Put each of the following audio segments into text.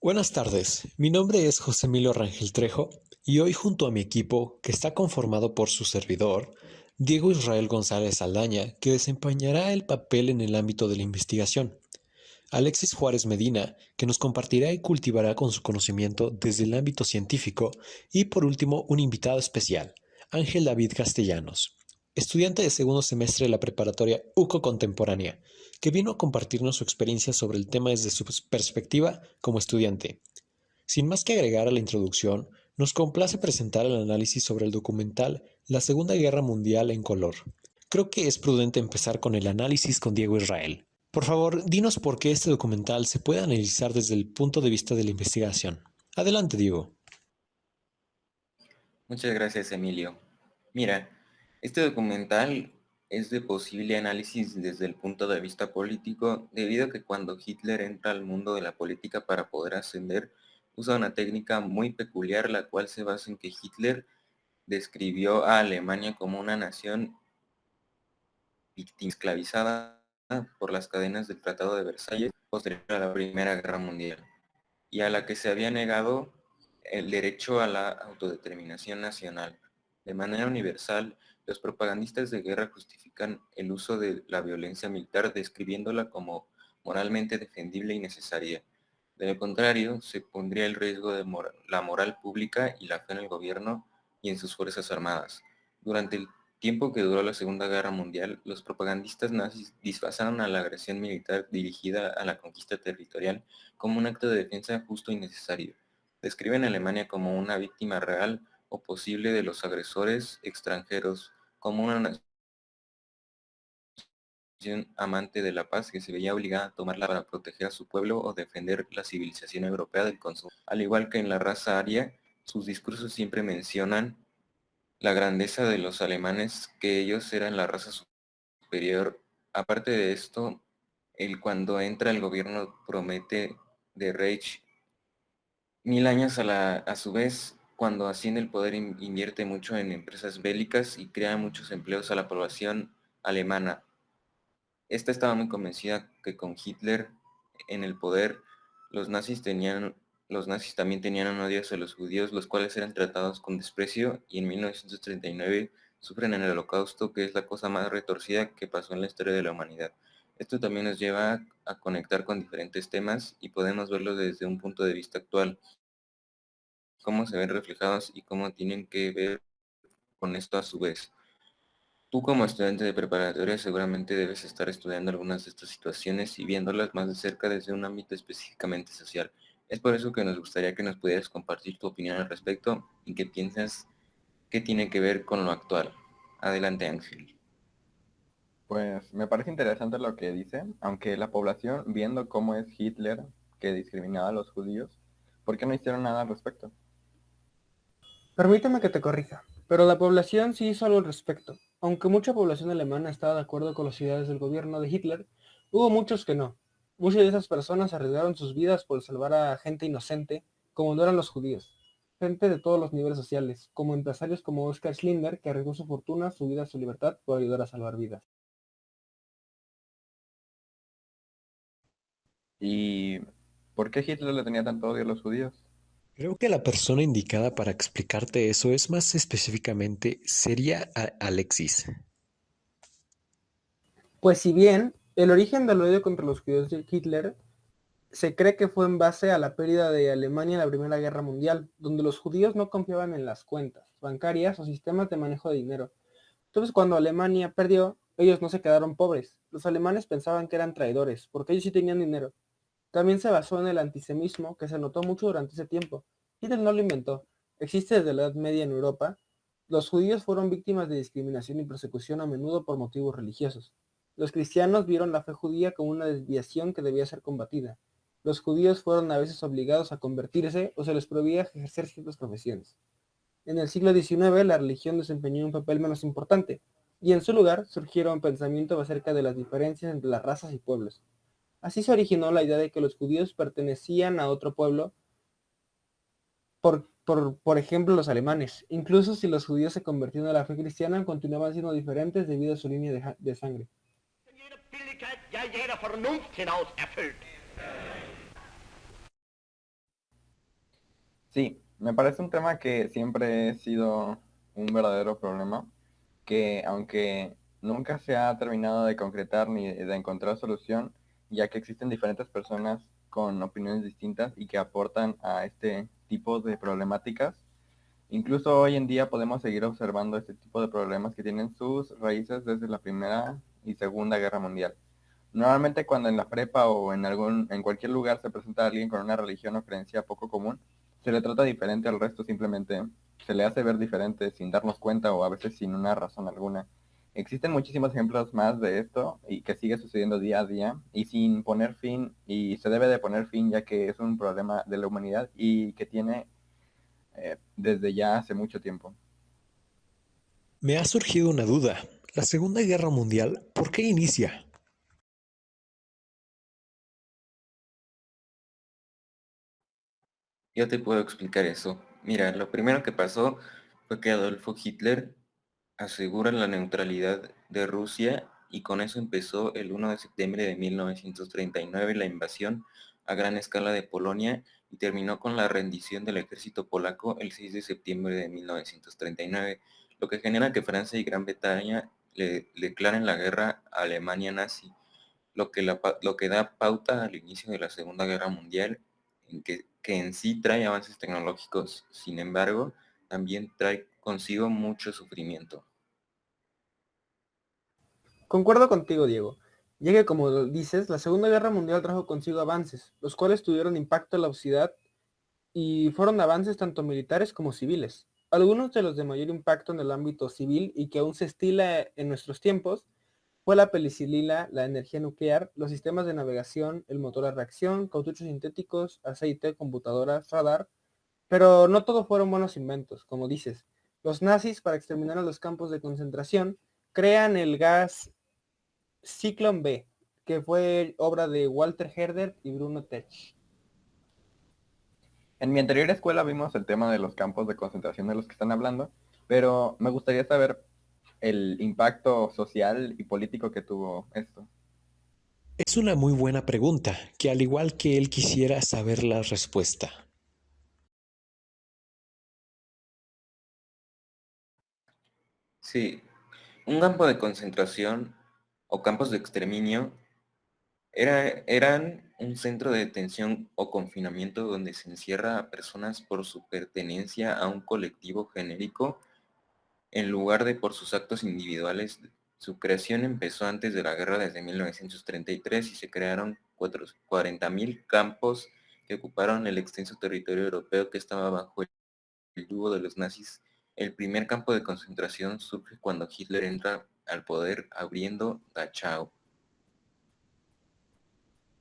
Buenas tardes, mi nombre es José Emilio Rangel Trejo y hoy junto a mi equipo, que está conformado por su servidor, Diego Israel González Aldaña, que desempeñará el papel en el ámbito de la investigación, Alexis Juárez Medina, que nos compartirá y cultivará con su conocimiento desde el ámbito científico, y por último un invitado especial, Ángel David Castellanos, estudiante de segundo semestre de la preparatoria UCO Contemporánea, que vino a compartirnos su experiencia sobre el tema desde su perspectiva como estudiante. Sin más que agregar a la introducción, nos complace presentar el análisis sobre el documental La Segunda Guerra Mundial en color. Creo que es prudente empezar con el análisis con Diego Israel. Por favor, dinos por qué este documental se puede analizar desde el punto de vista de la investigación. Adelante, Diego. Muchas gracias, Emilio. Mira, este documental es de posible análisis desde el punto de vista político, debido a que cuando Hitler entra al mundo de la política para poder ascender, usa una técnica muy peculiar, la cual se basa en que Hitler describió a Alemania como una nación víctima esclavizada por las cadenas del Tratado de Versalles posterior a la Primera Guerra Mundial, y a la que se había negado el derecho a la autodeterminación nacional. De manera universal, los propagandistas de guerra justifican el uso de la violencia militar describiéndola como moralmente defendible y necesaria. De lo contrario, se pondría el riesgo de la moral pública y la fe en el gobierno y en sus fuerzas armadas. Durante el tiempo que duró la Segunda Guerra Mundial, los propagandistas nazis disfrazaron a la agresión militar dirigida a la conquista territorial como un acto de defensa justo y necesario. Describen a Alemania como una víctima real o posible de los agresores extranjeros, como una nación amante de la paz que se veía obligada a tomarla para proteger a su pueblo o defender la civilización europea del consumo. Al igual que en la raza aria, sus discursos siempre mencionan la grandeza de los alemanes, que ellos eran la raza superior. Aparte de esto, cuando entra el gobierno promete de Reich 1000 años a su vez, cuando asciende el poder invierte mucho en empresas bélicas y crea muchos empleos a la población alemana. Esta estaba muy convencida que con Hitler en el poder, los nazis también tenían un odio hacia los judíos, los cuales eran tratados con desprecio, y en 1939 sufren el Holocausto, que es la cosa más retorcida que pasó en la historia de la humanidad. Esto también nos lleva a conectar con diferentes temas y podemos verlo desde un punto de vista actual, cómo se ven reflejados y cómo tienen que ver con esto a su vez. Tú como estudiante de preparatoria seguramente debes estar estudiando algunas de estas situaciones y viéndolas más de cerca desde un ámbito específicamente social. Es por eso que nos gustaría que nos pudieras compartir tu opinión al respecto y qué piensas que tiene que ver con lo actual. Adelante, Ángel. Pues me parece interesante lo que dice, aunque la población, viendo cómo es Hitler, que discriminaba a los judíos, ¿por qué no hicieron nada al respecto? Permíteme que te corrija, pero la población sí hizo algo al respecto. Aunque mucha población alemana estaba de acuerdo con las ideas del gobierno de Hitler, hubo muchos que no. Muchas de esas personas arriesgaron sus vidas por salvar a gente inocente, como no eran los judíos. Gente de todos los niveles sociales, como empresarios como Oskar Schindler, que arriesgó su fortuna, su vida, su libertad por ayudar a salvar vidas. ¿Y por qué Hitler le tenía tanto odio a los judíos? Creo que la persona indicada para explicarte eso es más específicamente sería Alexis. Pues si bien el origen del odio contra los judíos de Hitler se cree que fue en base a la pérdida de Alemania en la Primera Guerra Mundial, donde los judíos no confiaban en las cuentas bancarias o sistemas de manejo de dinero. Entonces cuando Alemania perdió, ellos no se quedaron pobres. Los alemanes pensaban que eran traidores, porque ellos sí tenían dinero. También se basó en el antisemismo, que se notó mucho durante ese tiempo. Hitler no lo inventó. Existe desde la Edad Media en Europa. Los judíos fueron víctimas de discriminación y persecución a menudo por motivos religiosos. Los cristianos vieron la fe judía como una desviación que debía ser combatida. Los judíos fueron a veces obligados a convertirse o se les prohibía ejercer ciertas profesiones. En el siglo XIX la religión desempeñó un papel menos importante, y en su lugar surgieron pensamientos acerca de las diferencias entre las razas y pueblos. Así se originó la idea de que los judíos pertenecían a otro pueblo, por ejemplo los alemanes. Incluso si los judíos se convirtieron a la fe cristiana, continuaban siendo diferentes debido a su línea de sangre. Sí, me parece un tema que siempre ha sido un verdadero problema, que aunque nunca se ha terminado de concretar ni de encontrar solución, ya que existen diferentes personas con opiniones distintas y que aportan a este tipo de problemáticas. Incluso hoy en día podemos seguir observando este tipo de problemas que tienen sus raíces desde la Primera y Segunda Guerra Mundial. Normalmente cuando en la prepa o en cualquier lugar se presenta alguien con una religión o creencia poco común, se le trata diferente al resto, simplemente se le hace ver diferente sin darnos cuenta o a veces sin una razón alguna. Existen muchísimos ejemplos más de esto y que sigue sucediendo día a día y sin poner fin, y se debe de poner fin ya que es un problema de la humanidad y que tiene desde ya hace mucho tiempo. Me ha surgido una duda. ¿La Segunda Guerra Mundial por qué inicia? Yo te puedo explicar eso. Mira, lo primero que pasó fue que Adolfo Hitler asegura la neutralidad de Rusia y con eso empezó el 1 de septiembre de 1939 la invasión a gran escala de Polonia y terminó con la rendición del ejército polaco el 6 de septiembre de 1939, lo que genera que Francia y Gran Bretaña le declaren la guerra a Alemania nazi, lo que da pauta al inicio de la Segunda Guerra Mundial, que en sí trae avances tecnológicos, sin embargo, también trae consigo mucho sufrimiento. Concuerdo contigo, Diego, ya que como dices, la Segunda Guerra Mundial trajo consigo avances, los cuales tuvieron impacto en la sociedad y fueron avances tanto militares como civiles. Algunos de los de mayor impacto en el ámbito civil y que aún se estila en nuestros tiempos fue la penicilina, la energía nuclear, los sistemas de navegación, el motor a reacción, cauchuchos sintéticos, aceite, computadoras, radar, pero no todo fueron buenos inventos, como dices. Los nazis, para exterminar a los campos de concentración, crean el gas Zyklon B, que fue obra de Walter Herder y Bruno Tech. En mi anterior escuela vimos el tema de los campos de concentración de los que están hablando, pero me gustaría saber el impacto social y político que tuvo esto. Es una muy buena pregunta, que al igual que él quisiera saber la respuesta. Sí, un campo de concentración o campos de exterminio eran un centro de detención o confinamiento donde se encierra a personas por su pertenencia a un colectivo genérico en lugar de por sus actos individuales. Su creación empezó antes de la guerra desde 1933 y se crearon 40.000 campos que ocuparon el extenso territorio europeo que estaba bajo el yugo de los nazis. El primer campo de concentración surge cuando Hitler entra al poder abriendo Dachau.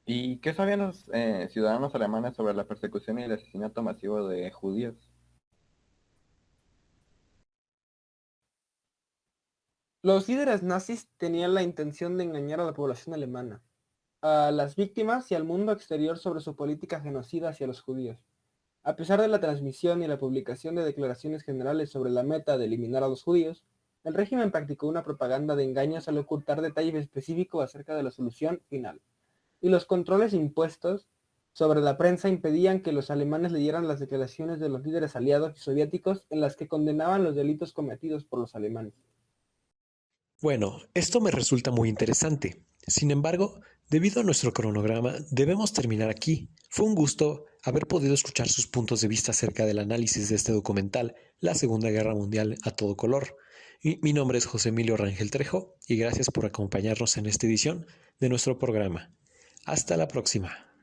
¿Y qué sabían los ciudadanos alemanes sobre la persecución y el asesinato masivo de judíos? Los líderes nazis tenían la intención de engañar a la población alemana, a las víctimas y al mundo exterior sobre su política genocida hacia los judíos. A pesar de la transmisión y la publicación de declaraciones generales sobre la meta de eliminar a los judíos, el régimen practicó una propaganda de engaños al ocultar detalles específicos acerca de la solución final, y los controles impuestos sobre la prensa impedían que los alemanes leyeran las declaraciones de los líderes aliados y soviéticos en las que condenaban los delitos cometidos por los alemanes. Bueno, esto me resulta muy interesante. Sin embargo, debido a nuestro cronograma, debemos terminar aquí. Fue un gusto haber podido escuchar sus puntos de vista acerca del análisis de este documental, La Segunda Guerra Mundial a todo color. Mi nombre es José Emilio Rangel Trejo y gracias por acompañarnos en esta edición de nuestro programa. Hasta la próxima.